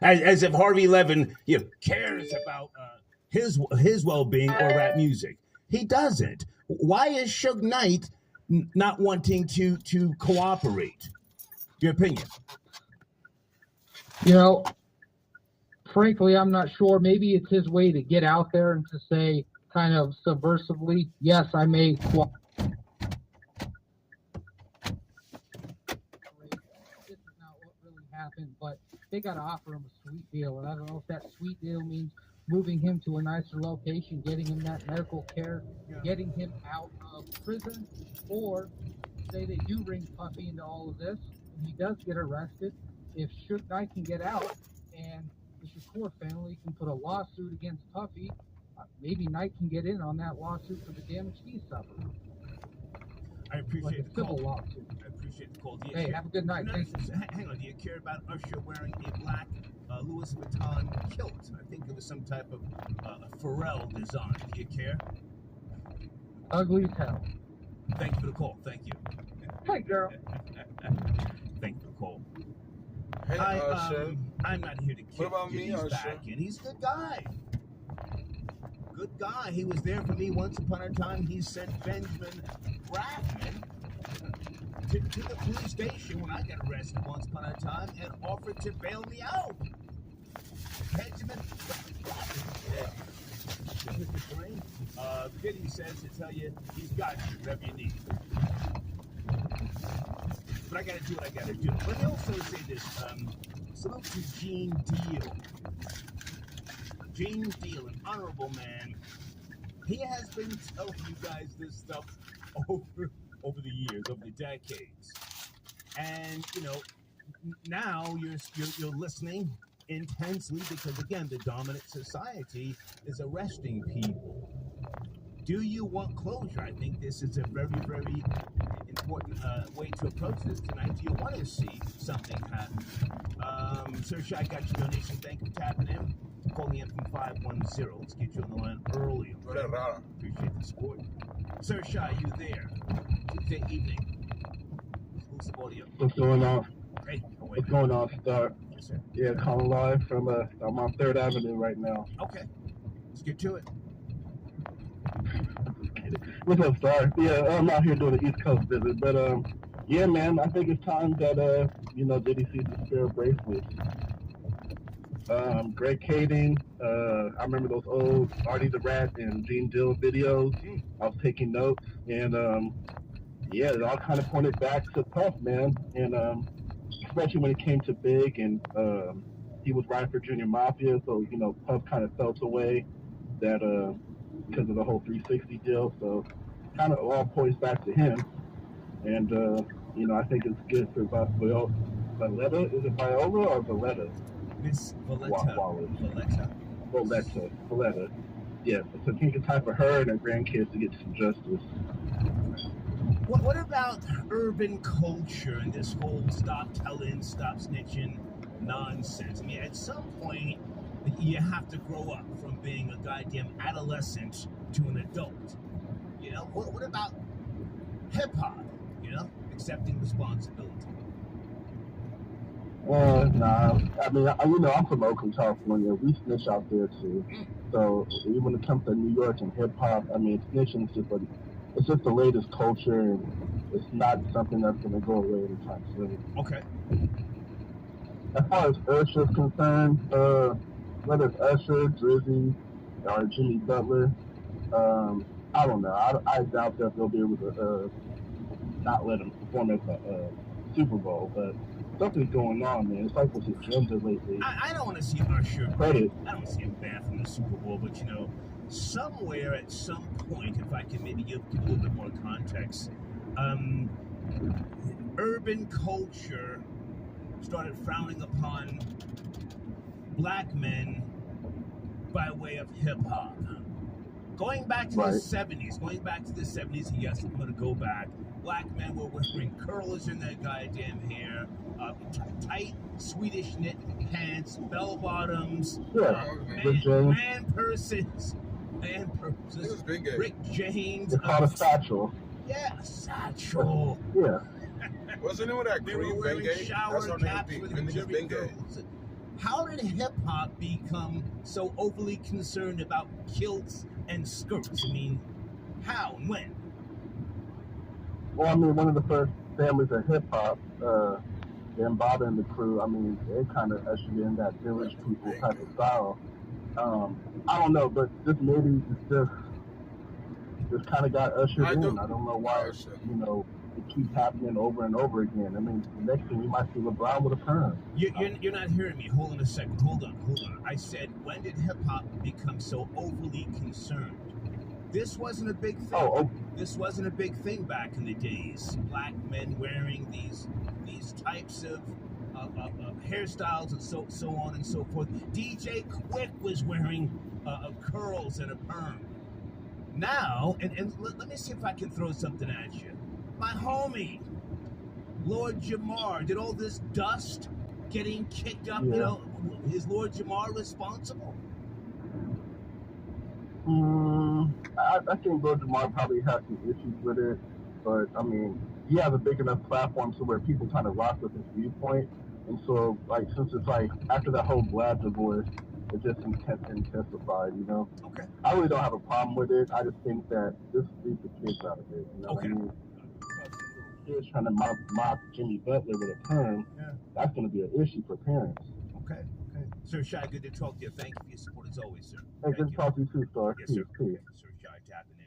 as if Harvey Levin cares about his well-being or rap music. He doesn't. Why is Suge Knight not wanting to cooperate? Your opinion? You know, frankly, I'm not sure. Maybe it's his way to get out there and to say, kind of subversively, yes, I may cooperate. This is not what really happened, but they got to offer him a sweet deal. And I don't know if that sweet deal means moving him to a nicer location, getting him that medical care, getting him out of prison, or say they do bring Puffy into all of this, and he does get arrested. If Suge Knight can get out, and the Shakur family can put a lawsuit against Puffy, maybe Knight can get in on that lawsuit for the damage he suffered. I appreciate like a civil lawsuit. I appreciate the call. Hey, have a good night. No, hang on. Do you care about Usher wearing a black Louis Vuitton kilt? I think it was some type of Pharrell design. Do you care? Ugly as hell. Thank you for the call. Thank you. Hey, girl. Thank you for the call. Hey, Usher. I'm not here to kick What about me, Usher? back in. He's a good guy. Good guy. He was there for me once upon a time. He sent Benjamin Brackman to the police station when I got arrested once upon a time and offered to bail me out. Benjamin Brackman. Biddy says to tell you he's got you, whatever you need. But I got to do what I got to do. Let me also say this. Salute to Gene Deal. Gene Deal, an honorable man. He has been telling you guys this stuff over the years, over the decades. And, now you're listening intensely because, again, the dominant society is arresting people. Do you want closure? I think this is a very, very important way to approach this tonight. Do you want to see something happen? Sir Shai got your donation. Thank you for tapping in. Calling in from 510. Let's get you on the line early. Appreciate the support. Sir Shai, you there? Tuesday evening. Exclusive audio. What's going on? Hey, what's going on, Star? Yes, sir. Yeah, calling live from I'm on 3rd Avenue right now. Okay. Let's get to it. What's up, Star? Yeah, I'm out here doing an East Coast visit, but yeah, man, I think it's time that Diddy sees the spare bracelets. Greg Kading, I remember those old Artie the Rat and Gene Dill videos. I was taking notes, and yeah, it all kind of pointed back to Puff, man, and especially when it came to Big, and he was riding for Junior Mafia, so Puff kind of felt away that because of the whole 360 deal, so kind of all points back to him, and I think it's good for Valletta. Is it Viola or Valletta? Miss Valletta. Valletta. Yeah, so I think it's time for her and her grandkids to get some justice. What about urban culture and this whole stop telling, stop snitching nonsense? I mean, at some point, you have to grow up from being a goddamn adolescent to an adult. What about hip-hop? Accepting responsibility. Nah. I mean, I'm from Oakland, California. We snitch out there too. So even when it comes to New York and hip hop, I mean, snitching is it's just the latest culture, and it's not something that's going to go away anytime soon. Okay. As far as Usher's concerned, whether it's Usher, Drizzy, or Jimmy Butler, I don't know. I doubt that they'll be able to not let him perform at the Super Bowl, but something's going on, man. It's like with his gender lately. I don't want to see Usher. Credit. I don't want to see him banned from the Super Bowl, but somewhere at some point, if I can maybe give a little bit more context, urban culture started frowning upon black men by way of hip hop. Going back to the 70s, yes, I'm going to go back. Black men were wearing curlers in their goddamn hair, tight Swedish knit pants, bell bottoms, man purses. It was Big Gay. Rick James. They call it a satchel. Yeah, a satchel. Yeah. Wasn't it with that They were green wearing Bengay? shower That's our caps name. with Niggas Jerry Bengay. girls. How did hip hop become so overly concerned about kilts and skirts? I mean, how and when? Well, I mean, one of the first families of hip hop, Bambaataa and the crew, I mean, they kind of ushered in that village people type of style. I don't know, but just maybe it's just kind of got ushered in. I don't know why, you know, it keeps happening over and over again. I mean, the next thing we might see LeBron with a perm. You're not hearing me. Hold on a second. Hold on. I said, when did hip hop become so overly concerned? This wasn't a big thing. This wasn't a big thing back in the days. Black men wearing these types of hairstyles and so on and so forth. DJ Quick was wearing curls and a perm. Now, and let me see if I can throw something at you. My homie, Lord Jamar, did all this dust getting kicked up, you know, is Lord Jamar responsible? I think Lord Jamar probably has some issues with it, but I mean, he has a big enough platform to where people kind of rock with his viewpoint, and so like since it's like after that whole Vlad divorce, it just intensified, you know. Okay. I really don't have a problem with it. I just think that this leaves the kids out of it. You know what I mean? Kids trying to mock Jimmy Butler with a perm, that's going to be an issue for parents. Okay. Sir Shy, good to talk to you. Thank you for your support as always, sir. Hey, good to talk to you too, Star. Yes, sir. Okay. Sir Shy tapping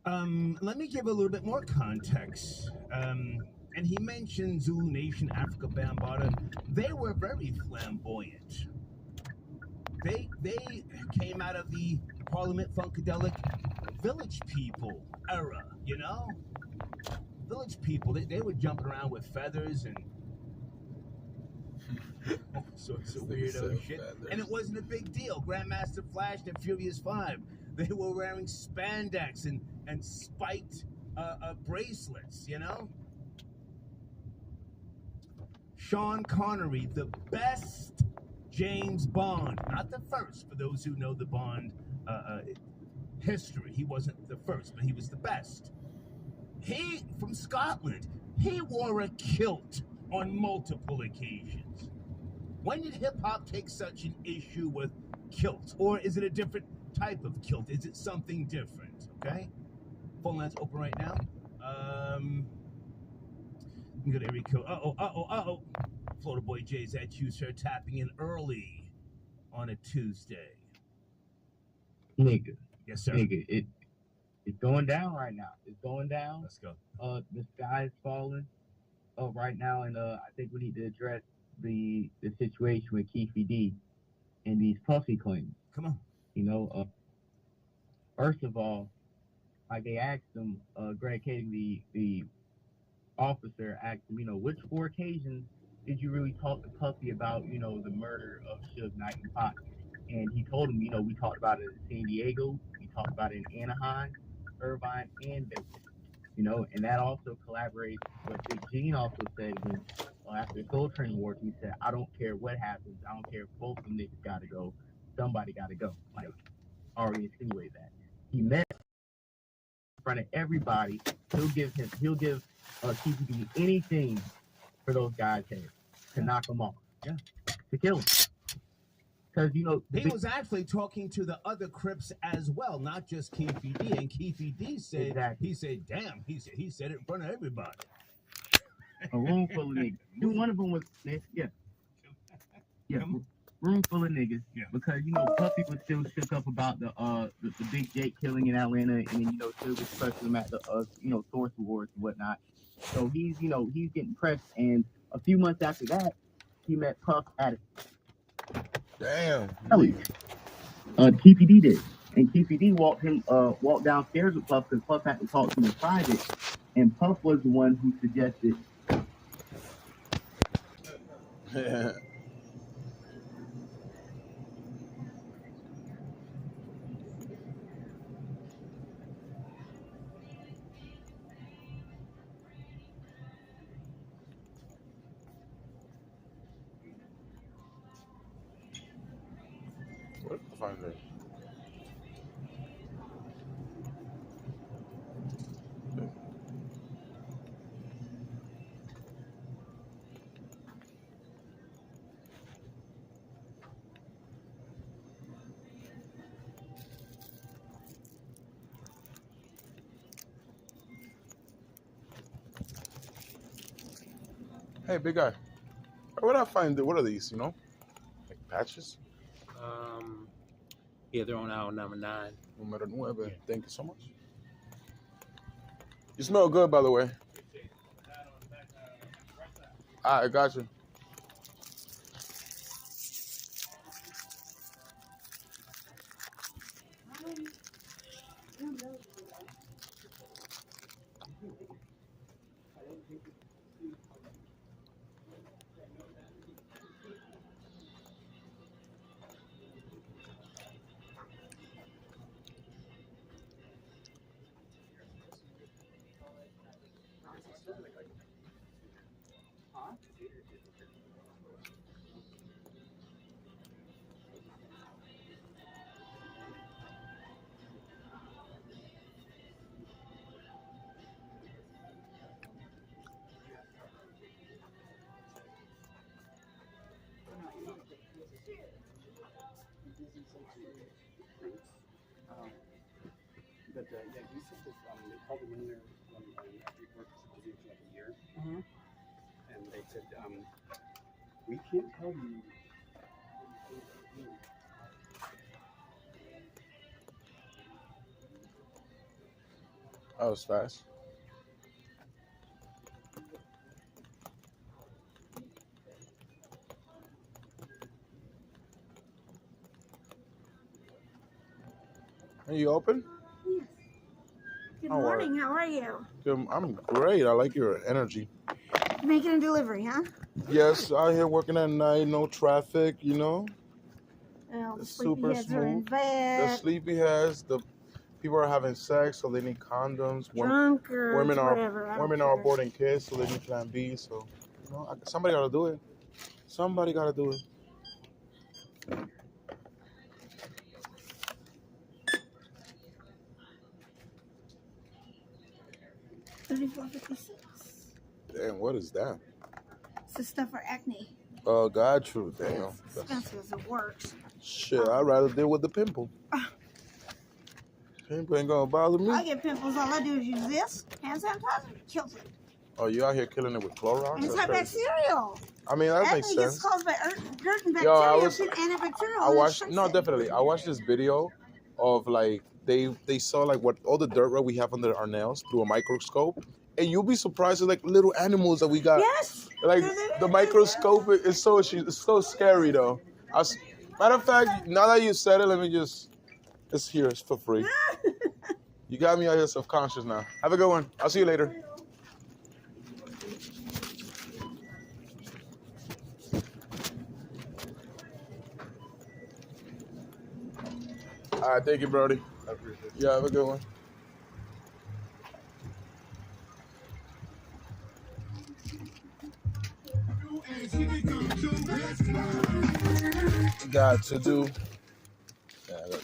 in. Let me give a little bit more context. And he mentioned Zulu Nation, Africa, Bambaataa. They were very flamboyant. They came out of the Parliament Funkadelic Village People era, you know? Village People, they were jumping around with feathers and all sorts of weirdo shit. And it wasn't a big deal. Grandmaster Flash and Furious 5, they were wearing spandex and spiked bracelets, you know? Sean Connery, the best James Bond, not the first, for those who know the Bond history. He wasn't the first, but he was the best. He, from Scotland, he wore a kilt on multiple occasions. When did hip-hop take such an issue with kilts? Or is it a different type of kilt? Is it something different? Okay? Phone lines open right now. I'm gonna every kill. Uh-oh. Florida Boy J's at you, sir, tapping in early on a Tuesday. Nigga. Yes, sir. Nigga, it's going down right now. It's going down. Let's go. The sky is falling right now, and I think we need to address the situation with Keefy D and these puffy claims. Come on. You know, first of all, like they asked him, Greg Kading, the officer asked him, you know, which 4 occasions did you really talk to Puffy about, you know, the murder of Suge Knight and Pac? And he told him, you know, we talked about it in San Diego, we talked about it in Anaheim, Irvine, and Vegas. You know, and that also collaborates what Big Gene also said when, after the Soul Train Awards, he said, I don't care what happens, I don't care if both of them niggas gotta go, somebody gotta go. Like, already insinuated that. He met in front of everybody. He'll give TPD anything for those guys' heads to knock them off. Yeah. To kill them. Because, you know, he was actually talking to the other Crips as well, not just Keefy D. And Keefy D said, exactly. He said, damn, he said it in front of everybody. A room full of niggas. One of them was, room full of niggas. Yeah. Because, you know, Puffy was still shook up about the Big Jake killing in Atlanta, and then, you know, still expressing him at the Source Awards and whatnot. So he's getting pressed, and a few months after that, he met Puff at Damn. TPD did. And TPD walked downstairs with Puff because Puff had to talk to him in private. And Puff was the one who suggested. Yeah. What the fuck is that? Hey, big guy. Where would I find what are these? You know, like patches. Yeah, they're on aisle number 9. Numero 9. Yeah. Thank you so much. You smell good, by the way. I got you. But yeah, he said that they called him in there after he worked for like a year, and they said, we can't tell you. That was fast. Are you open? Yes. Good How are morning. How are you? I'm great. I like your energy. Making a delivery, huh? Yes, out here working at night, no traffic, you know. Well, the It's super sleepyheads are in smooth. The bed. sleepyheads, the people are having sex, so they need condoms. Drunkards, Women whatever. I don't are care. aborting kids, so they need Plan B. So, you know, somebody got to do it. Somebody got to do it. $34.56. Damn, what is that? It's the stuff for acne. Oh, got you. Damn. It's expensive as it works. Shit, I'd rather deal with the pimple. Pimple ain't gonna bother me. I get pimples. All I do is use this hand sanitizer. Kills it. Oh, you out here killing it with Clorox? That's crazy. Antibacterial. I mean, that makes Acne gets sense. caused by dirt and Yo, I bacteria. was- Antibacterial. I watched definitely. I watched this video of like they saw like what all the dirt that we have under our nails through a microscope, and you'll be surprised at like little animals that we got. Yes. Like the microscope is so scary though. Matter of fact, now that you said it, let me just it's here. It's for free. You got me out here self-conscious now. Have a good one. I'll see you later. All right, thank you, Brody. I appreciate it. Yeah, have a good one. Got to do. Yeah,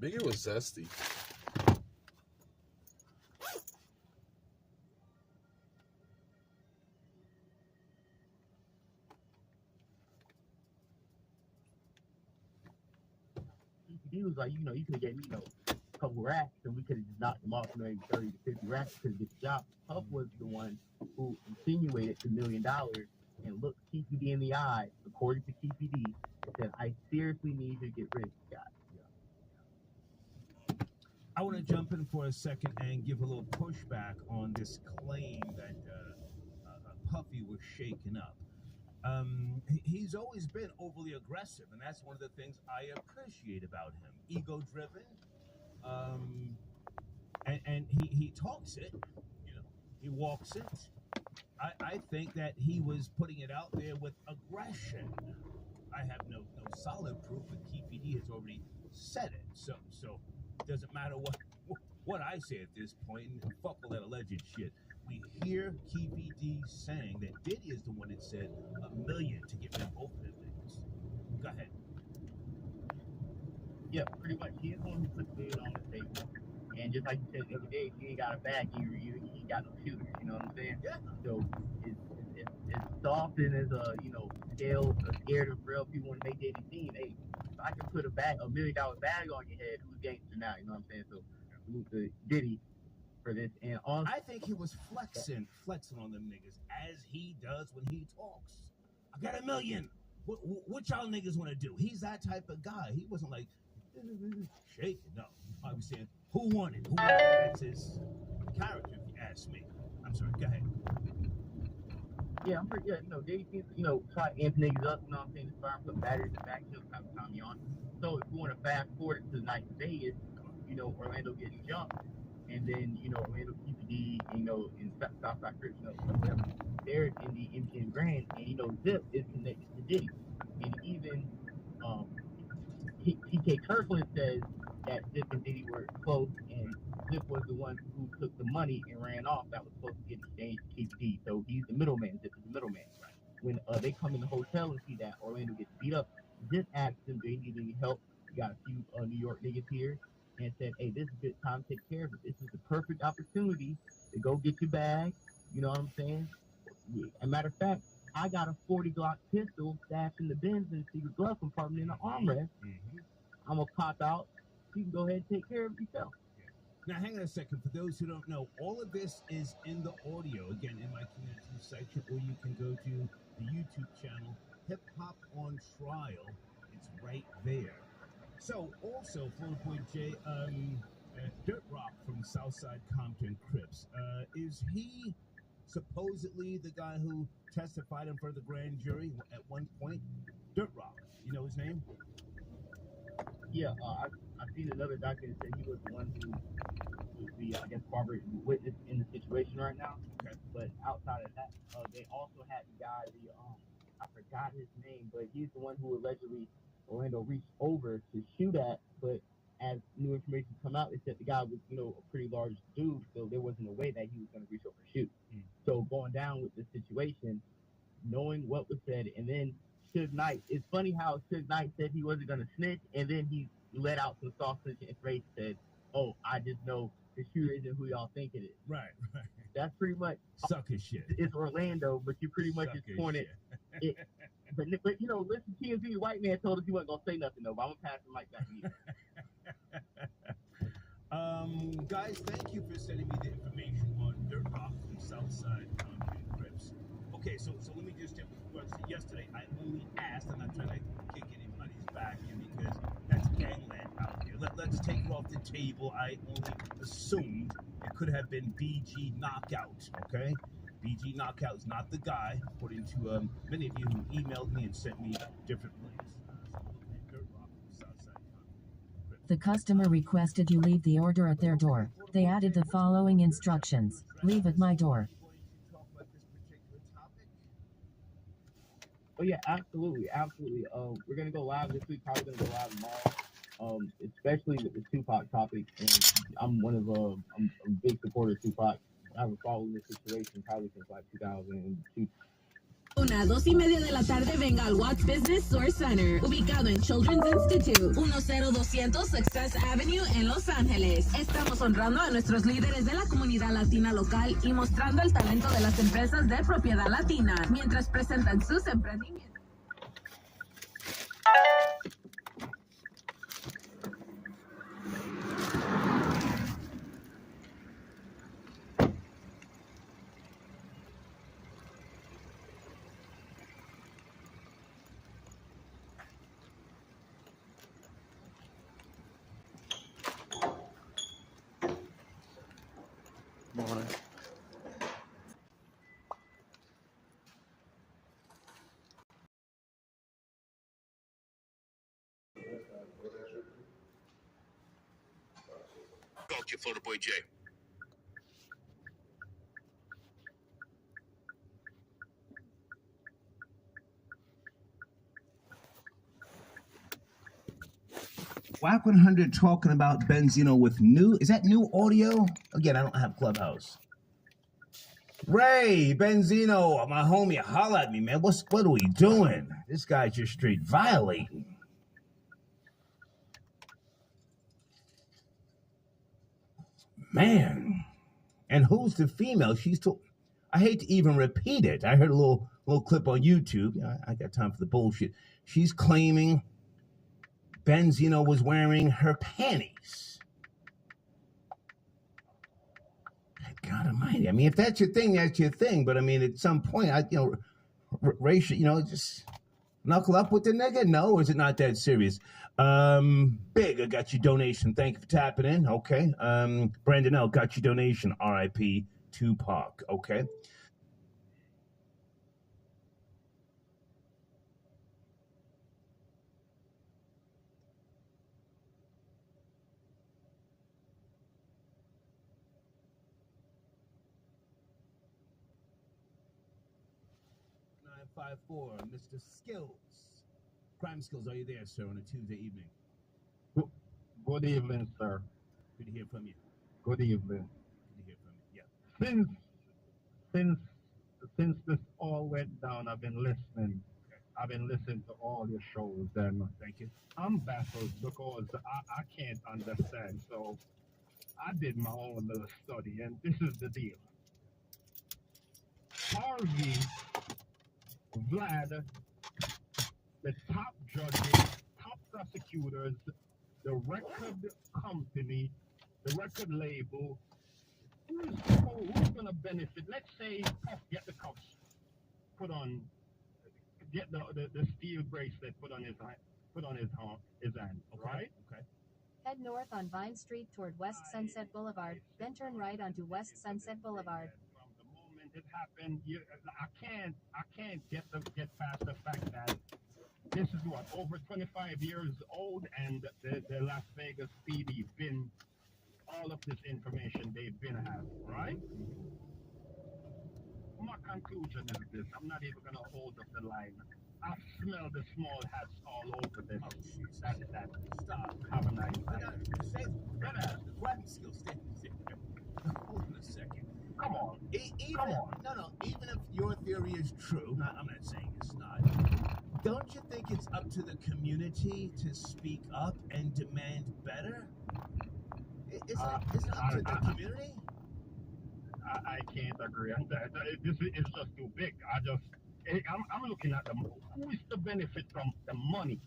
Biggie was zesty. He was like, you know, you could get, you know, a couple racks and we could have just knocked them off, maybe 30 to 50 racks because this job. Puff was the one who insinuated $1 million and looked TPD in the eye, according to TPD, and said, I seriously need you to get rid of this guy. I want to jump in for a second and give a little pushback on this claim that Puffy was shaken up. He's always been overly aggressive, and that's one of the things I appreciate about him. Ego-driven, and he talks it. You know, He walks it. I think that he was putting it out there with aggression. I have no solid proof, but KPD has already said it. So it doesn't matter what I say at this point. And fuck all that alleged shit. We hear KPD saying that Diddy is the one that said $1 million to get rid of both of them things. Go ahead. Yeah, pretty much. He's the one who put food on the table. And just like you said the other day, if you ain't got a bag, you ain't got no shooters. You know what I'm saying? Yeah. So it's soft and as scales are scared of real people want to make anything. Hey, if I can put $1 million bag on your head, who's gangster now? You know what I'm saying? So salute to Diddy for this. And also, I think he was flexing on them niggas as he does when he talks. I got $1 million. What y'all niggas want to do? He's that type of guy. He wasn't like shaking. No, I was saying who won it. That's his character, if you ask me. I'm sorry. Go ahead. yeah, I'm pretty. Yeah, Diddy seems try to amp niggas up. You know what I'm saying? As far as put batteries in the back, he'll have Tommy on. So if we want to fast forward to the night in Vegas, Orlando getting jumped, and then Orlando PPD, in Southside Crips, whatever, they're in the MGM Grand, and Zip is connected to Diddy, and even TK Kirkland says that Zip and Diddy were close, and Zip was the one who took the money and ran off. That was supposed to get exchanged to KPD, so he's the middleman. Zip is the middleman. Right. When they come in the hotel and see that Orlando gets beat up, Zip asks them, do they need any help? We got a few New York niggas here, and said, hey, this is a good time to take care of it. This is the perfect opportunity to go get your bag. You know what I'm saying? As a matter of fact, I got a 40 Glock pistol stashed in the bins in the secret glove compartment in the armrest. Mm-hmm. I'm going to pop out. You can go ahead and take care of it yourself. Now, hang on a second. For those who don't know, all of this is in the audio, again, in my community section, or you can go to the YouTube channel, Hip Hop on Trial. It's right there. So, also, Florida Boy J, Dirt Rock from Southside Compton Crips, is he supposedly the guy who testified in front of the grand jury at one point? Dirt Rock, you know his name? Yeah, I've seen another document that he was the one who was the, corroborated witness in the situation right now. Okay. But outside of that, they also had the guy, I forgot his name, but he's the one who allegedly Orlando reached over to shoot at, but as new information come out, they said the guy was, a pretty large dude, so there wasn't a way that he was going to reach over and shoot. So going down with the situation, knowing what was said, and then Suge Knight, it's funny how Suge Knight said he wasn't going to snitch, and then he let out some soft snitching information, said, oh, I just know the shooter isn't who y'all think it is. Right. That's pretty much sucker shit. It's Orlando, but you pretty much just pointed it. But listen, TMZ, the white man told us he wasn't gonna say nothing though. But I'm gonna pass the mic back to you. Guys, thank you for sending me the information on Dirt Rock from Southside Compton Crips. Okay, so let me just yesterday I only asked, I'm not trying to kick anybody's back here because that's gangland out here. Let's take it off the table. I only assumed it could have been BG Knockout, okay? BG Knockout is not the guy, according to many of you who emailed me and sent me different links. The customer requested you leave the order at their door. They added the following instructions. Leave at my door. Oh yeah, absolutely. We're gonna go live this week. Probably gonna go live tomorrow. Especially with the Tupac topic. And I'm I'm a big supporter of Tupac. I've been following this situation probably since like 2002. 1:30 de la tarde venga al Watts Business Source Center, ubicado en Children's Institute, 10200 Success Avenue en Los Ángeles. Estamos honrando a nuestros líderes de la comunidad latina local y mostrando el talento de las empresas de propiedad latina, mientras presentan sus emprendimientos. Morning. Talk to you, Florida Boy J. Whack 100 talking about Benzino with new. Is that new audio? Again, I don't have Clubhouse. Ray Benzino, my homie, holla at me, man. What are we doing? This guy's just straight violating. Man. And who's the female? I hate to even repeat it. I heard a little clip on YouTube. I got time for the bullshit. She's claiming Benzino was wearing her panties. God almighty. I mean, if that's your thing, that's your thing. But I mean, at some point, Ray should, just knuckle up with the nigga? No, or is it not that serious? Big, I got your donation. Thank you for tapping in. Okay. Brandon L, got your donation. R.I.P. Tupac. Okay. Four, Mr. Skills. Crime Skills, are you there, sir, on a Tuesday evening? Good evening, sir. Good to hear from you. Good evening. Good to hear from you. Yeah. Since this all went down, I've been listening. Okay. I've been listening to all your shows, and thank you. I'm baffled because I can't understand. So I did my own little study, and this is the deal. Harvey, Vlad, the top judges, top prosecutors, the record company, the record label, who's going to benefit? Let's say Puff get the cuffs put on, get the steel bracelet put on his hand, okay. Right? Okay. Head north on Vine Street toward West Sunset Boulevard, then turn right onto West Sunset Boulevard. From the moment it happened, I can't get past the fact that this is what, over 25 years old, and the Las Vegas PD been all of this information they've been having, right? My conclusion is this: I'm not even gonna hold up the line. I smell the small hats all over this. Oh, That's that. Stop. Have a nice night. Hold on a second. Come on. Come on. No. Even if your theory is true, I'm not saying it's not. Don't you think it's up to the community to speak up and demand better? Isn't it up to the community? I can't agree on that. This is just too big. I'm looking at who is the benefit from the money?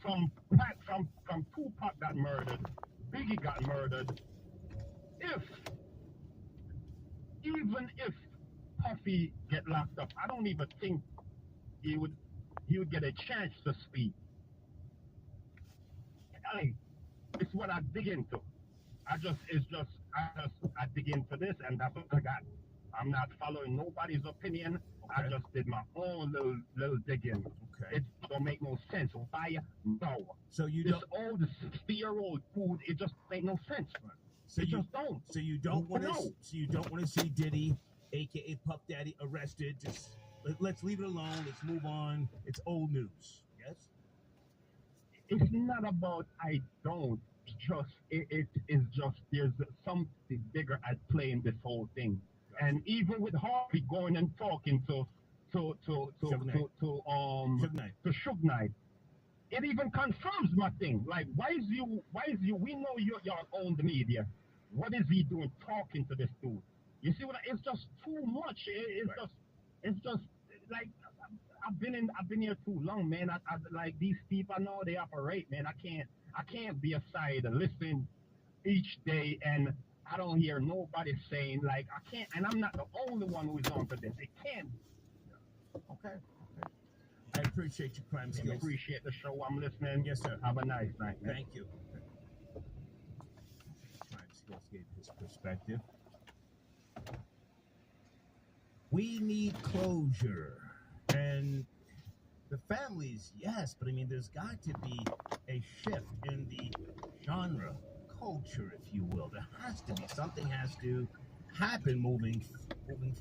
From Tupac got murdered, Biggie got murdered. Even if Puffy get locked up, I don't even think he would get a chance to speak. It's what I dig into. I dig into this, and that's what I got. I'm not following nobody's opinion. Okay. I just did my own little digging. Okay. It don't make no sense. Why? No. So you this don't. All this 60-year-old food, it just make no sense. So just don't. So you don't want to. So you don't want to see Diddy, aka Puff Daddy, arrested. Just let's leave it alone. Let's move on. It's old news. Yes. It's not about I don't. It is just there's something bigger at play in this whole thing. And even with Harvey going and talking to Suge Knight, it even confirms my thing. Like, why is you? We know you're own the media. What is he doing talking to this dude? You see it's just too much. It's just like I've been here too long, man. I like these people. I know they operate, man. I can't be aside and listen each day, and I don't hear nobody saying, like, I can't, and I'm not the only one who's on for this. It can't. Okay. I appreciate your crime skills. I appreciate the show. I'm listening. Yes, sir. Have a nice night, man. Thank you. Crime skills gave his perspective. We need closure. And the families, yes, but I mean, there's got to be a shift in the genre, culture, if you will. There has to be. Something has to happen moving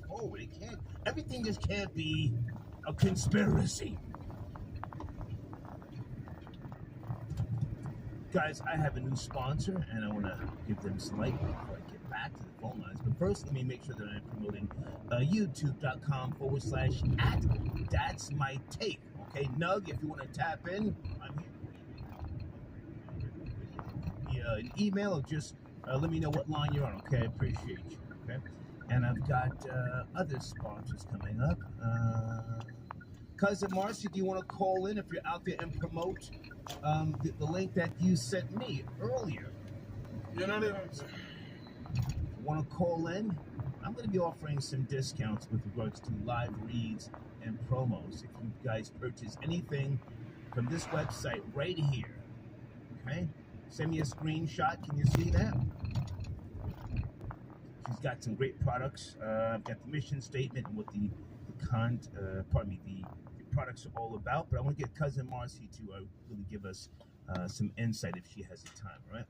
forward. It can't. Everything just can't be a conspiracy. Guys, I have a new sponsor, and I want to give them some light before I get back to the phone lines. But first, let me make sure that I'm promoting youtube.com/@thatsmytake. Okay, Nug, if you want to tap in, I'm here. An email or just let me know what line you're on. Okay, I appreciate you. Okay, and I've got other sponsors coming up. Cousin Marcy, do you want to call in if you're out there and promote the link that you sent me earlier? You're not even. Want to call in? I'm going to be offering some discounts with regards to live reads and promos if you guys purchase anything from this website right here. Okay? Send me a screenshot. Can you see that? She's got some great products. I've got the mission statement and what the products are all about. But I want to get Cousin Marcy to really give us some insight if she has the time, right?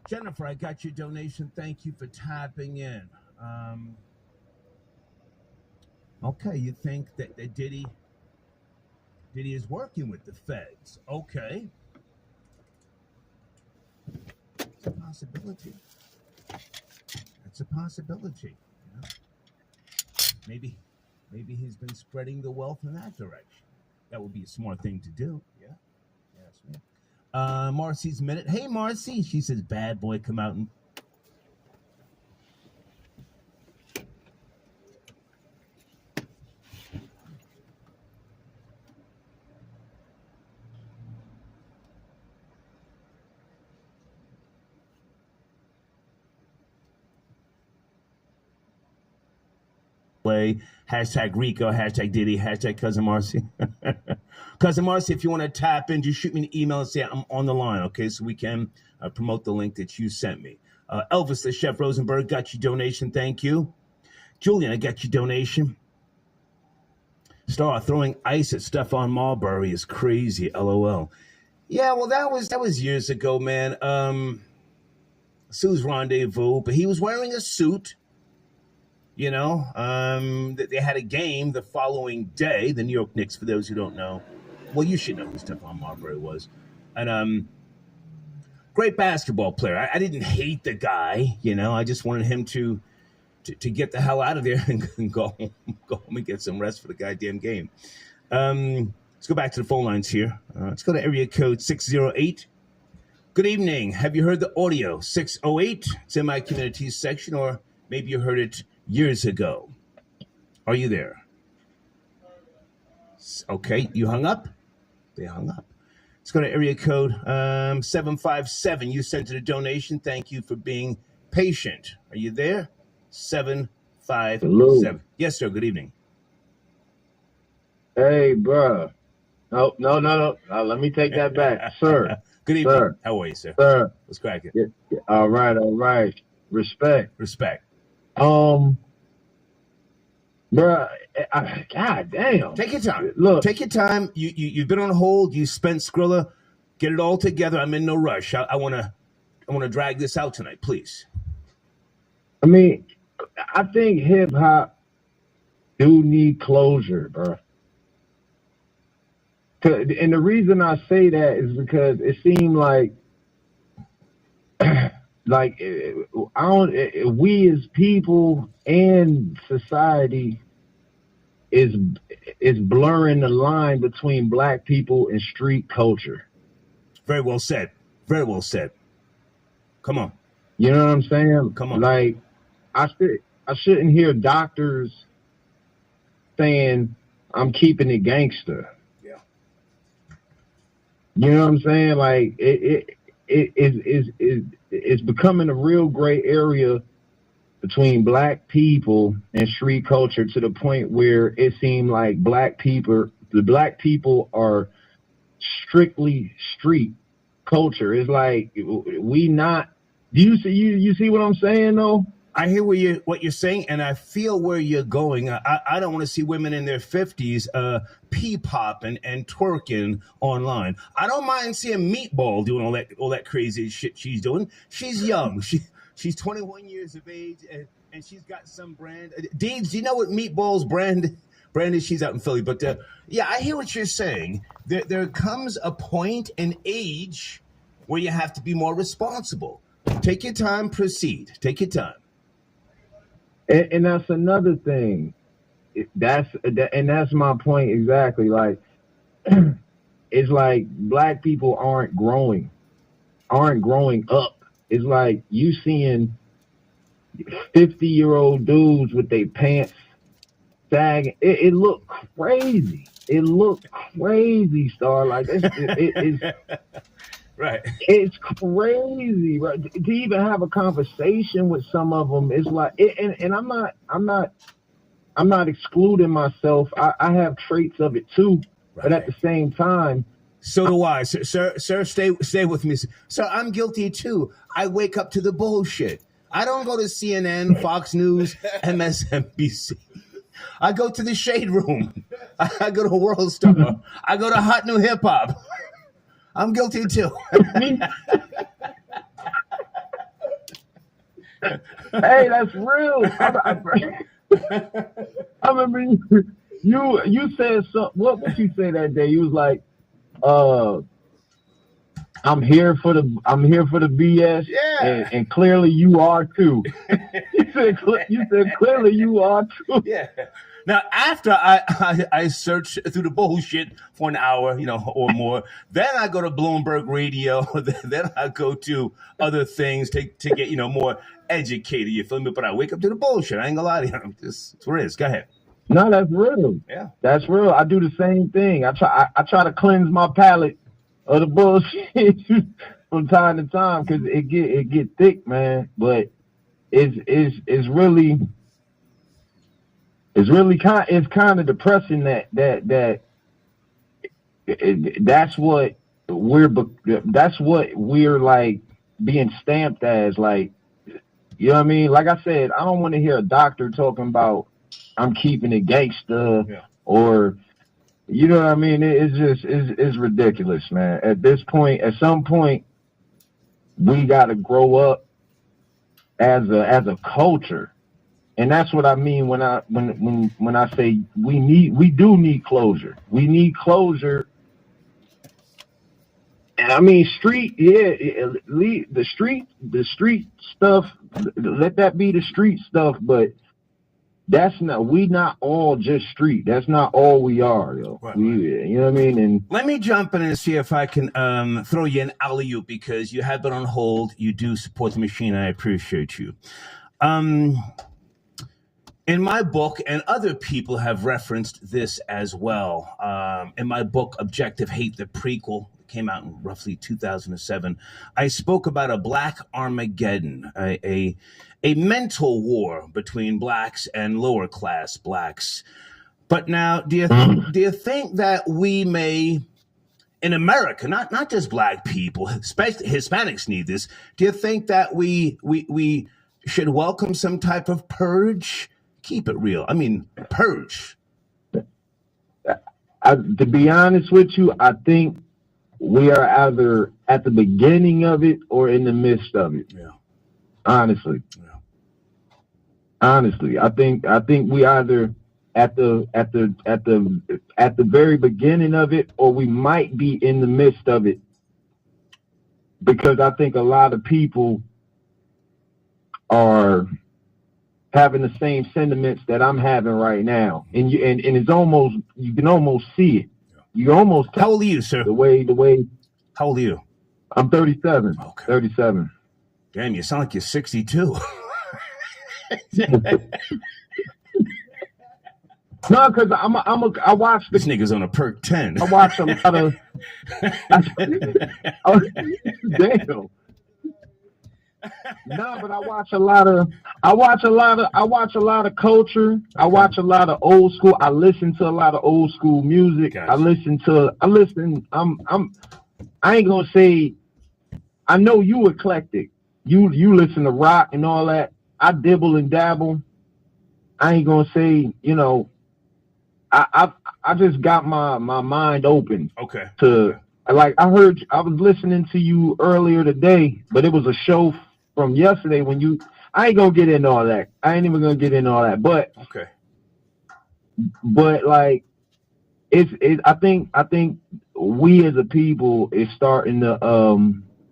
Jennifer, I got your donation. Thank you for tapping in. Okay, you think that Diddy is working with the feds? Okay. It's a possibility. It's a possibility. You know? Maybe he's been spreading the wealth in that direction. That would be a smart thing to do. Yeah. Yes, man. Marcy's Minute. Hey, Marcy. She says, bad boy, come out and... Hashtag Rico, hashtag Diddy, hashtag Cousin Marcy. Cousin Marcy, if you want to tap in, just shoot me an email and say I'm on the line, okay, so we can promote the link that you sent me. Elvis, the Chef Rosenberg, got your donation. Thank you. Julian, I got your donation. Star, throwing ice at Stephon Marbury is crazy, LOL. Yeah, well, that was years ago, man. Sue's Rendezvous, but he was wearing a suit. You know, they had a game the following day, the New York Knicks, for those who don't know. Well, you should know who Stephon Marbury was. And great basketball player. I didn't hate the guy, you know. I just wanted him to get the hell out of there and go home and get some rest for the goddamn game. Let's go back to the phone lines here. Let's go to area code 608. Good evening. Have you heard the audio? 608. It's in my communities section, or maybe you heard it years ago. Are you there? Okay, you hung up? They hung up. Let's go to area code 757. You sent it a donation. Thank you for being patient. Are you there? 757. Hello. Yes, sir. Good evening. Hey, bro. No. Let me take that back. Sir. Good evening. Sir. How are you, sir? Sir. Let's crack it. Yeah. All right. Respect. Bruh, God damn. Take your time. Look. Take your time. You've been on hold. You spent Skrilla. Get it all together. I'm in no rush. I wanna drag this out tonight, please. I mean, I think hip hop do need closure, bro. And the reason I say that is because it seemed like we as people and society is blurring the line between black people and street culture. Very well said. Very well said. Come on. You know what I'm saying? Come on. Like, I shouldn't hear doctors saying I'm keeping it gangster. Yeah. You know what I'm saying? Like it's becoming a real gray area between black people and street culture, to the point where it seemed like the black people are strictly street culture. It's like we not. Do you see what I'm saying though? I hear what you're saying, and I feel where you're going. I don't want to see women in their 50s pee-popping and twerking online. I don't mind seeing Meatball doing all that crazy shit she's doing. She's young. She's 21 years of age, and she's got some brand. Deeds, do you know what Meatball's brand is? She's out in Philly. But yeah, I hear what you're saying. There comes a point in age where you have to be more responsible. Take your time, proceed. Take your time. And that's another thing. That's my point exactly. Like, it's like black people aren't growing up. It's like you seeing 50-year-old dudes with their pants sagging. It looked crazy. It looked crazy, Star. Like it's right. It's crazy, right? To even have a conversation with some of them, it's like, and I'm not excluding myself. I have traits of it too, right. But at the same time, so do I. Sir, stay with me. Sir, I'm guilty too. I wake up to the bullshit. I don't go to CNN, Fox News, MSNBC. I go to the Shade Room. I go to World Star. I go to Hot New Hip Hop. I'm guilty too. Hey, that's real. I remember you said something. What would you say that day? You was like, I'm here for the BS. Yeah. And clearly you are too. you said clearly you are too. Yeah. Now, after I search through the bullshit for an hour, or more, then I go to Bloomberg Radio. Then I go to other things to get, more educated. You feel me? But I wake up to the bullshit. I ain't gonna lie to you. That's what it is. Go ahead. No, that's real. Yeah. That's real. I do the same thing. I try to cleanse my palate of the bullshit from time to time because it get thick, man. But it's really kind of depressing that's what we're like being stamped as, like, you know what I mean? Like I said, I don't want to hear a doctor talking about I'm keeping it gangsta, yeah, or, you know what I mean? It's ridiculous, man. At some point, we got to grow up as a culture. And that's what I mean when I say we do need closure. We need closure. And I mean the street stuff. Let that be the street stuff. But we not all just street. That's not all we are, yo. Right. You know what I mean? And let me jump in and see if I can throw you an alley-oop because you have been on hold. You do support the machine. I appreciate you. In my book, and other people have referenced this as well, in my book, Objective Hate, the prequel, came out in roughly 2007, I spoke about a Black Armageddon, a mental war between blacks and lower class blacks. But now, do you think that we may, in America, not just black people, especially Hispanics need this, do you think that we should welcome some type of purge? Keep it real. I mean, purge. To be honest with you, I think we are either at the beginning of it or in the midst of it. Yeah. Honestly. Yeah. Honestly, I think we either at the very beginning of it, or we might be in the midst of it. Because I think a lot of people are having the same sentiments that I'm having right now, and it's almost, you can almost see it. You almost. How old are you, sir? The way. How old are you? I'm 37. Okay. 37. Damn, you sound like you're 62. No, because I watch this nigga's on a perk 10. I watch a lot of. Damn. No, but I watch a lot of culture. I watch a lot of old school. I listen to a lot of old school music. Gotcha. I ain't gonna say, I know you eclectic. You listen to rock and all that. I dibble and dabble. I ain't gonna say, I just got my mind open. Okay. Like I was listening to you earlier today, but it was a show from yesterday I ain't gonna get into all that. I ain't even gonna get into all that. But okay. But like I think we as a people is starting to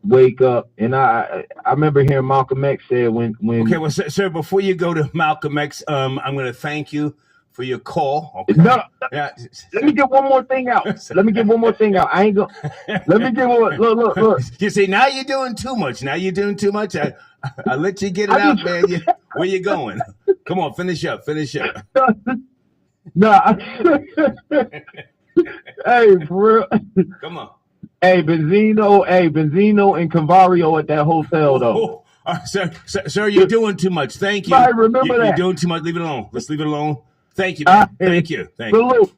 wake up. And I remember hearing Malcolm X said when. Okay, well, sir, before you go to Malcolm X, I'm going to thank you for your call. Okay. No, yeah. Let me get one more thing out. I ain't gonna. Let me get one. Look. You see, now you're doing too much. I let you get it out, man. Where you going? Come on, finish up. No. Hey, bro. Come on. Hey, Benzino and Cavario at that hotel, though. Sir, you're doing too much. Thank you. I remember that. You're doing too much. Leave it alone. Let's leave it alone. Thank you, man. Thank you.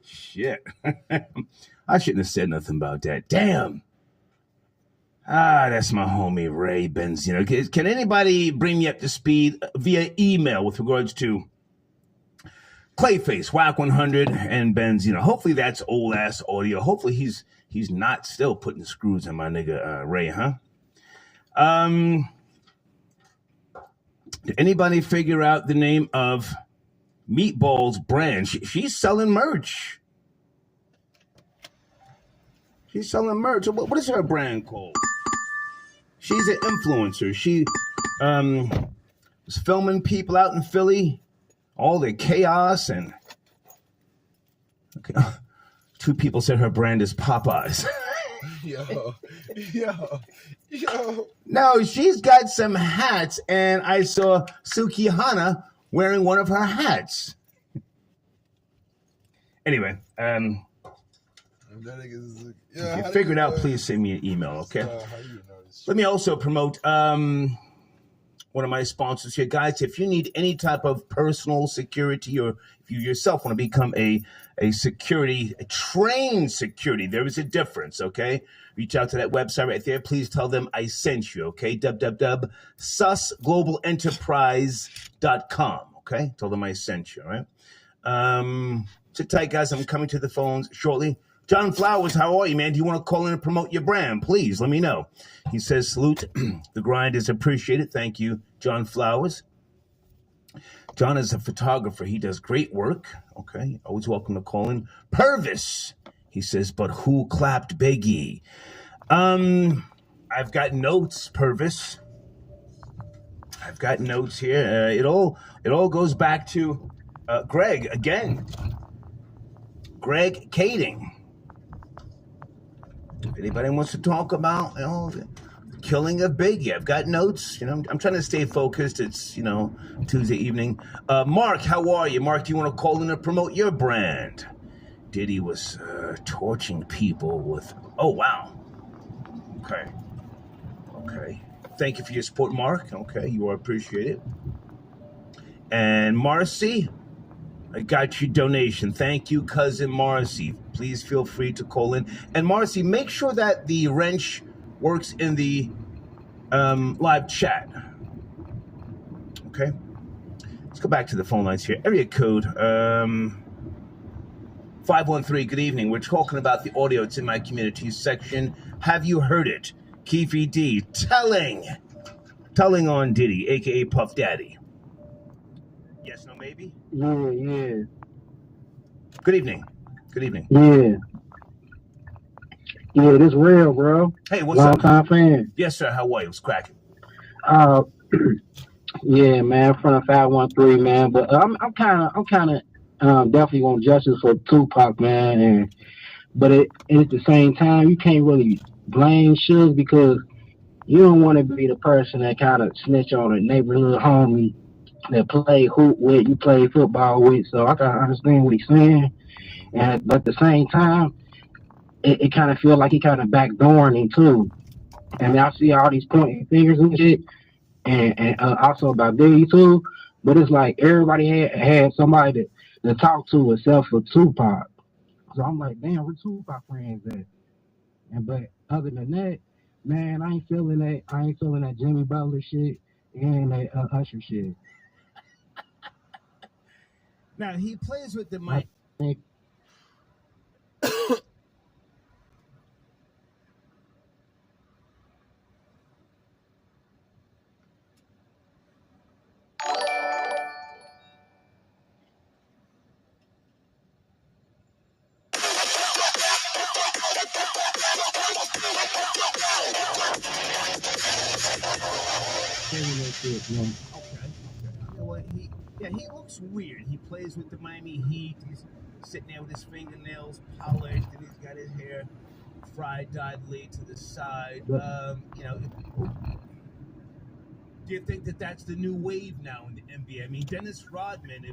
Shit. I shouldn't have said nothing about that. Damn. That's my homie, Ray Benzino. Can anybody bring me up to speed via email with regards to Clayface, Whack 100, and Benzino? Hopefully that's old-ass audio. Hopefully he's not still putting screws in my nigga Ray, huh? Did anybody figure out the name of Meatball's brand? She's selling merch. What is her brand called? She's an influencer. She was filming people out in Philly, all the chaos, and okay. 2 people said her brand is Popeyes. Yo. No, she's got some hats, and I saw Suki Hana wearing one of her hats. Anyway, if you figure it out, please send me an email, okay? Let me also promote one of my sponsors here. Guys, if you need any type of personal security, or if you yourself want to become a trained security, there is a difference, okay? Reach out to that website right there. Please tell them I sent you, okay? www.susglobalenterprise.com, okay? Tell them I sent you, all right? Sit tight, guys. I'm coming to the phones shortly. John Flowers, how are you, man? Do you want to call in and promote your brand? Please, let me know. He says, salute. The grind is appreciated. Thank you, John Flowers. John is a photographer. He does great work. Okay, always welcome to call in. Purvis, he says, but who clapped Biggie? I've got notes, Purvis. I've got notes here. It all goes back to Greg again. Greg Kading. If anybody wants to talk about, the killing of Biggie, I've got notes. I'm trying to stay focused. It's, Tuesday evening. Mark, how are you? Mark, do you want to call in and promote your brand? Diddy was torching people with, oh, wow. Okay. Thank you for your support, Mark. Okay, you are appreciated. And Marcy, I got your donation. Thank you, cousin Marcy. Please feel free to call in. And Marcy, make sure that the wrench works in the live chat. Okay. Let's go back to the phone lines here. Area code 513. Good evening. We're talking about the audio. It's in my community section. Have you heard it? Keefe D telling on Diddy, aka Puff Daddy. Yes, no, maybe? Yeah. Good evening. Yeah, this real, bro. Hey, what's Long up? Time fan. Yes, sir. How are you? What's cracking? Yeah, man, from the 513, man. But I'm kind of definitely want justice for Tupac, man. But at the same time, you can't really blame Suge, because you don't want to be the person that kind of snitch on a neighborhood homie that play hoop with, you play football with. So I can understand what he's saying, but at the same time, it kind of feels like he kind of backdooring him too. And I see all these pointing fingers and shit, and also about Biggie too. But it's like everybody had somebody to talk to except for Tupac. So I'm like, damn, where Tupac friends at? But other than that, man, I ain't feeling that. I ain't feeling that Jimmy Butler shit and that Usher shit. Now he plays with the mic. shit, man. Okay. You know what? He looks weird. He plays with the Miami Heat. He's sitting there with his fingernails polished, and he's got his hair fried, dyed, laid to the side. You know, do you think that that's the new wave now in the NBA? I mean, Dennis Rodman,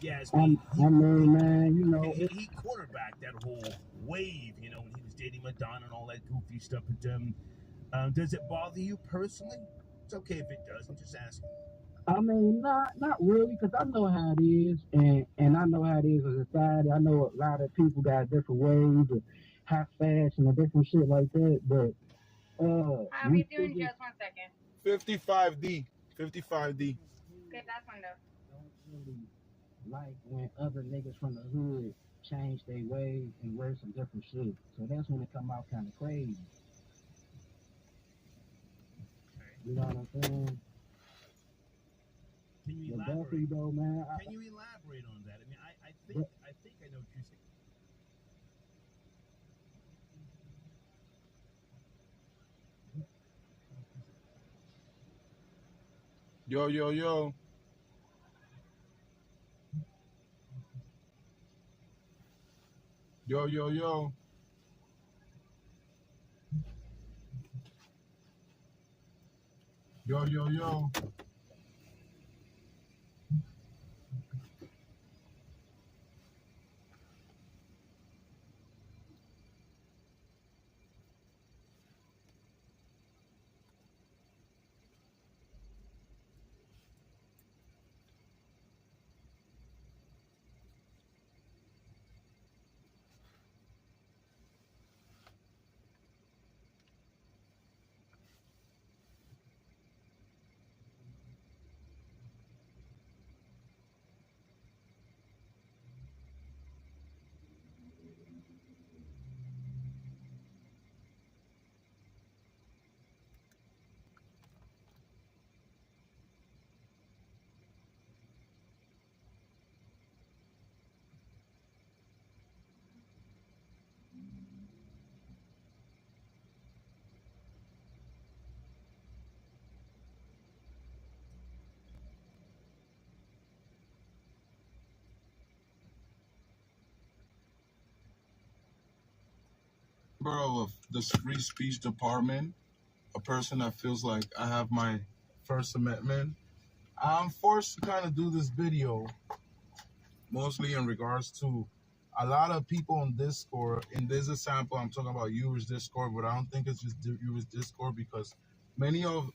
yes, I mean, man, you know, he quarterbacked that whole wave, you know, when he was dating Madonna and all that goofy stuff. But does it bother you personally? It's okay if it does. I'm just asking. I mean, not really, because I know how it is, and I know how it is in society. I know a lot of people got different ways of high fashion and different shit like that. But How are you doing? Just 1 second. 55D. 55D. Okay, that's window. Don't really like when other niggas from the hood change their ways and wear some different shit. So that's when it come out kind of crazy. You know what I'm saying? Can you But elaborate? definitely though, man. Can you elaborate on that? I mean, I think I know what you're saying. Yo, yo, yo. Yo, yo, yo. Yo, yo, yo. Member of the free speech department, a person that feels like I have my First Amendment. I'm forced to kind of do this video, mostly in regards to a lot of people on Discord. In this example, I'm talking about Uber's Discord, but I don't think it's just Uber's Discord because many of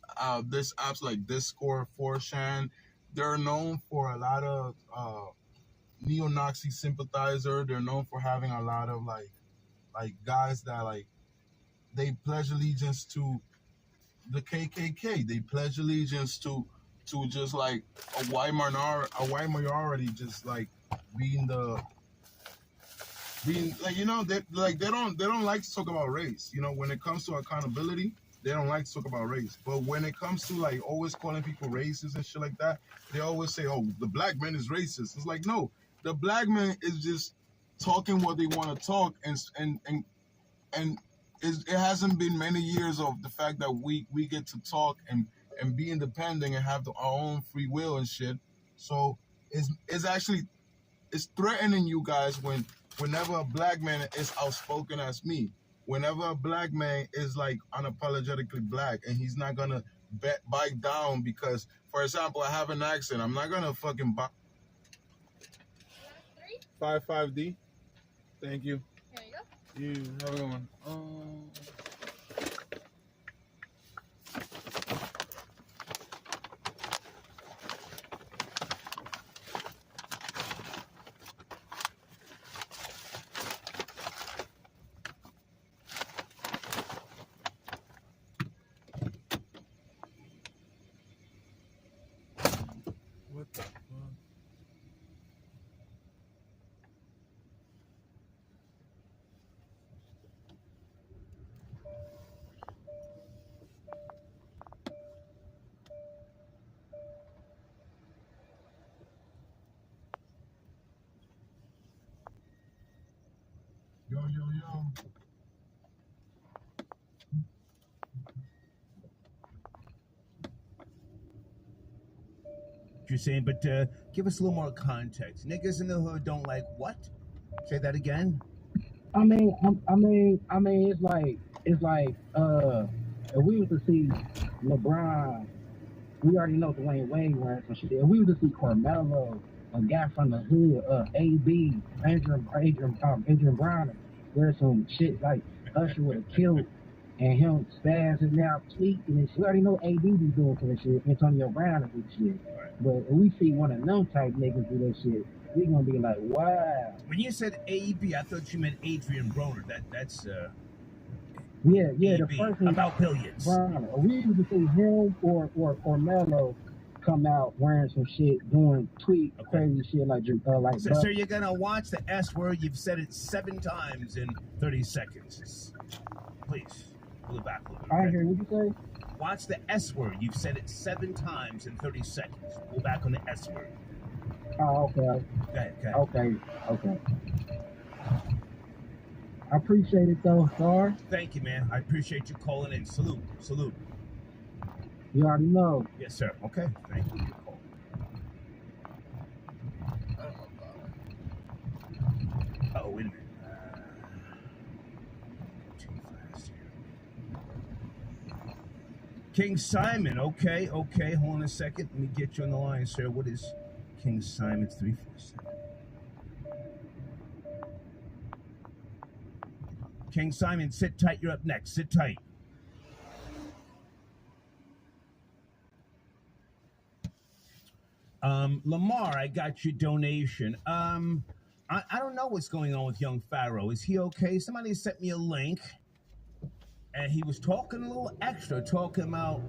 these apps like Discord, 4chan, they're known for a lot of neo-Nazi sympathizer. They're known for having a lot of like guys that like they pledge allegiance to the KKK. They pledge allegiance to just like a white minority, just like being like, you know, they don't like to talk about race. You know, when it comes to accountability, they don't like to talk about race. But when it comes to like always calling people racist and shit like that, they always say, "Oh, the black man is racist." It's like, no, the black man is just talking what they want to talk, and it hasn't been many years of the fact that we get to talk and be independent and have our own free will and shit. So it's actually threatening you guys whenever a black man is outspoken as me. Whenever a black man is like unapologetically black and he's not gonna bite down because, for example, I have an accent. I'm not gonna fucking 55D. Thank you. Here you go. You have a good one. What the fuck? Yo, yo, yo. you're saying, but give us a little more context. Niggas in the hood don't like what? Say that again. I mean, it's like, if we was to see LeBron, we already know Dwayne Wade wearing some shit. If we was to see Carmelo, a guy from the hood, AB, Adrian Brown, wear some shit like Usher would have killed, and him spazzing out, tweaking and shit. We already know AB be doing some shit. Antonio Brown and shit. But if we see one of them type niggas do that shit, we gonna be like, wow. When you said AB, I thought you meant Adrian Broner. That's yeah, AB, the first one about billions. Brown. We used to see him or Melo come out wearing some shit, doing crazy shit like So you're gonna watch the S word. You've said it 7 times in 30 seconds. Please pull it back a little bit. I hear what you say. Watch the S word. You've said it 7 times in 30 seconds. Pull back on the S word. Oh, okay. Okay. I appreciate it though, Star. Thank you, man. I appreciate you calling in. Salute. You already know. Yes, sir. Okay. Thank you for your call. Oh, wait a minute. Too fast here. King Simon. Okay. Hold on a second. Let me get you on the line, sir. What is King Simon's 347? King Simon, sit tight. You're up next. Sit tight. Lamar, I got your donation. I don't know what's going on with young Pharaoh. Is he okay? Somebody sent me a link, and he was talking a little extra, talking about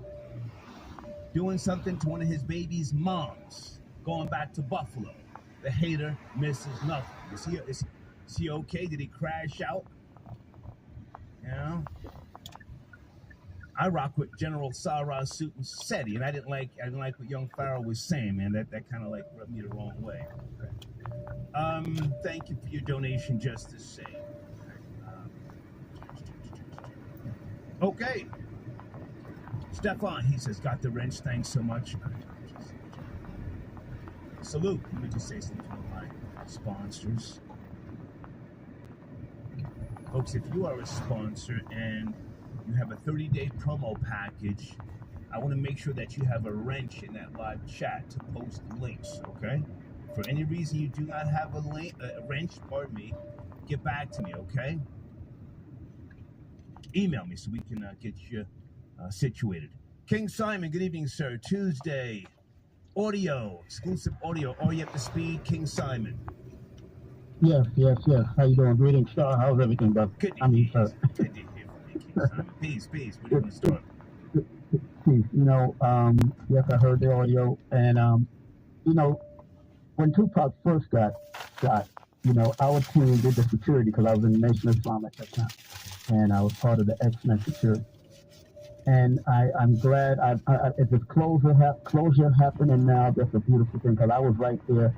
doing something to one of his baby's moms, going back to Buffalo. The hater misses nothing. Is he okay? Did he crash out? You know? I rock with General Sarah Suit and Seti, and I didn't like what young Pharaoh was saying, man. That kind of like rubbed me the wrong way. Okay. Thank you for your donation, just the same. Okay. Stefan, he says, got the wrench. Thanks so much. Salute. Let me just say something to my sponsors. Folks, if you are a sponsor and you have a 30-day promo package, I want to make sure that you have a wrench in that live chat to post links, okay? For any reason you do not have a wrench, get back to me, okay? Email me so we can get you situated. King Simon, good evening, sir. Tuesday, audio, exclusive audio. Are you up to speed, King Simon? Yes. How you doing? Greetings, Star. How's everything, brother? Good. Peace. Where do you want to start? Yes, I heard the audio, and when Tupac first got shot, our team did the security because I was in the Nation of Islam at that time, and I was part of the X-Men security. And I'm glad if it's closure happening now, that's a beautiful thing because I was right there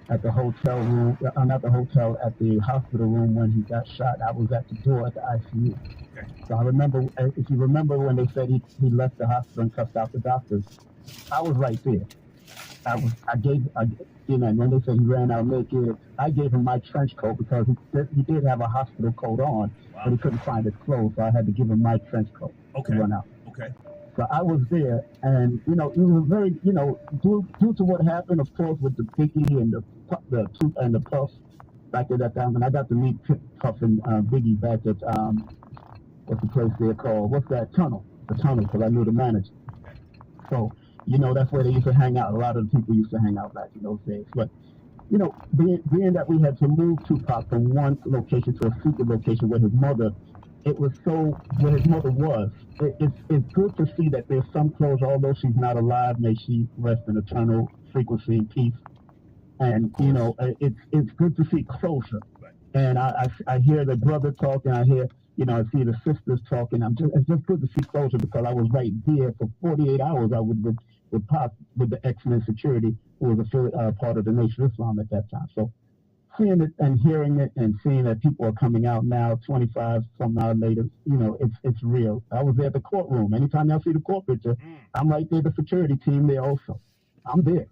at the hotel room, not the hotel, at the hospital room when he got shot. I was at the door at the ICU. Okay. So I remember, if you remember when they said he left the hospital and cussed out the doctors, I was right there. When they said he ran out naked, I gave him my trench coat because he did have a hospital coat on, but he couldn't find his clothes, so I had to give him my trench coat to run out. Okay. So I was there, and it was very, due to what happened, of course, with the Biggie and the Puff back at that time, and I got to meet Puff and Biggie back at what's the place there called? What's that tunnel? The tunnel, because I knew the manager. So that's where they used to hang out. A lot of the people used to hang out back in those days. But being that we had to move Tupac from one location to a secret location where his mother. Where his mother was. It's good to see that there's some closure, although she's not alive. May she rest in eternal frequency and peace. And it's good to see closure. And I hear the brother talking. I hear I see the sisters talking. It's just good to see closure because I was right there for 48 hours. I was with Pop with the X-Men security, who was a part of the Nation of Islam at that time. So. Seeing it and hearing it and seeing that people are coming out now, 25 some hours later, it's real. I was there at the courtroom. Anytime y'all see the court picture, I'm right there, the security team there also. I'm there.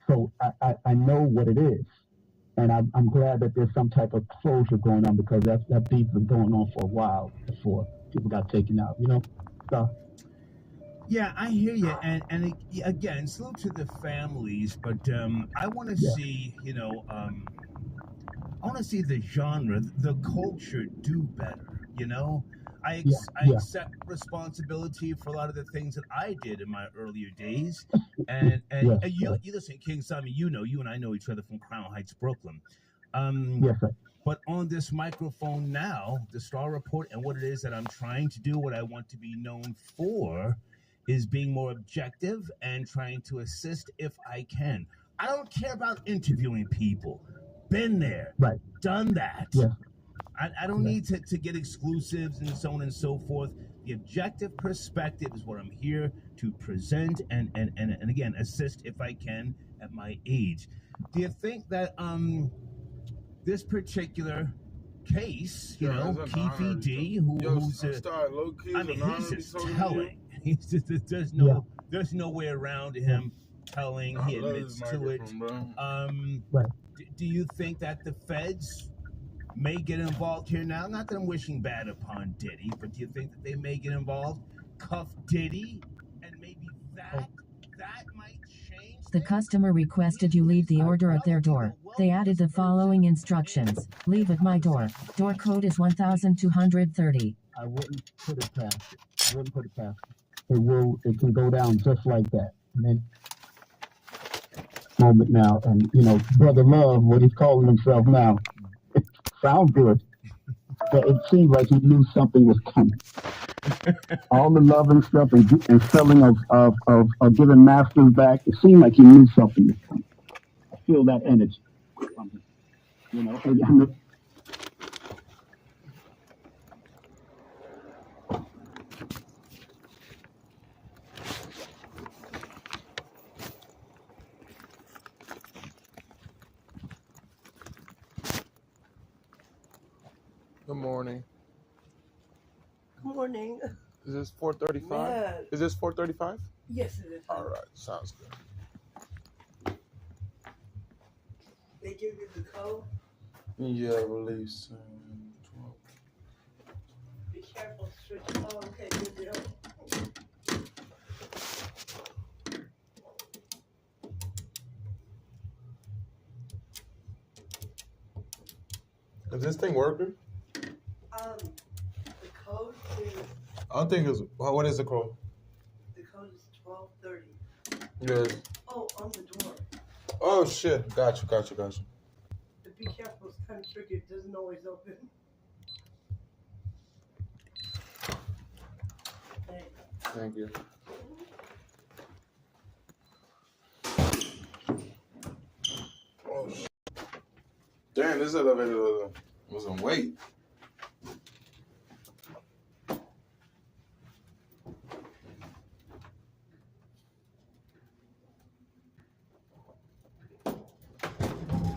So I know what it is. And I'm glad that there's some type of closure going on, because that beef been going on for a while before people got taken out, So Yeah, I hear you, and again, salute to the families, but I want to see, I want to see the genre, the culture do better. I accept responsibility for a lot of the things that I did in my earlier days, and you listen, King Simon, you and I know each other from Crown Heights, Brooklyn. Yes, sir. But on this microphone now, the Star Report, and what it is that I'm trying to do, what I want to be known for, is being more objective and trying to assist if I can. I don't care about interviewing people. Been there, right, done that. Yeah. I don't need to get exclusives and so on and so forth. The objective perspective is what I'm here to present and again, assist if I can at my age. Do you think that this particular case, Keefe D, who's he's just telling. He's just, there's no way around him telling. He admits to it. Do you think that the feds may get involved here now? Not that I'm wishing bad upon Diddy, but do you think that they may get involved, cuff Diddy, and maybe that might change? The customer requested you leave the order at their door. They added the following instructions. Leave at my door. Door code is 1230. I wouldn't put it past it. It can go down just like that. And then moment now, and Brother Love, what he's calling himself now, it sounds good, but it seems like he knew something was coming. All the love and stuff and selling of giving masters back, it seemed like he knew something was coming. I feel that energy. Good morning. Good morning. Is this 435? Man. Is this 435? Yes, it is. All right, sounds good. They give you the code? Yeah, I believe so. 12. Be careful, switch. Oh, okay, good deal. Is this thing working? The code is... I don't think it's... What is the code? The code is 1230. Yes. Oh, on the door. Oh, shit. Gotcha. But be careful, it's kind of tricky. It doesn't always open. Thank you. Oh, shit. Damn, this elevator was in wait.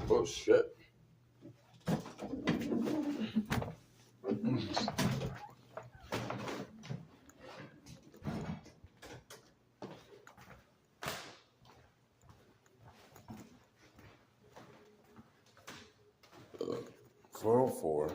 Oh, shit. $404.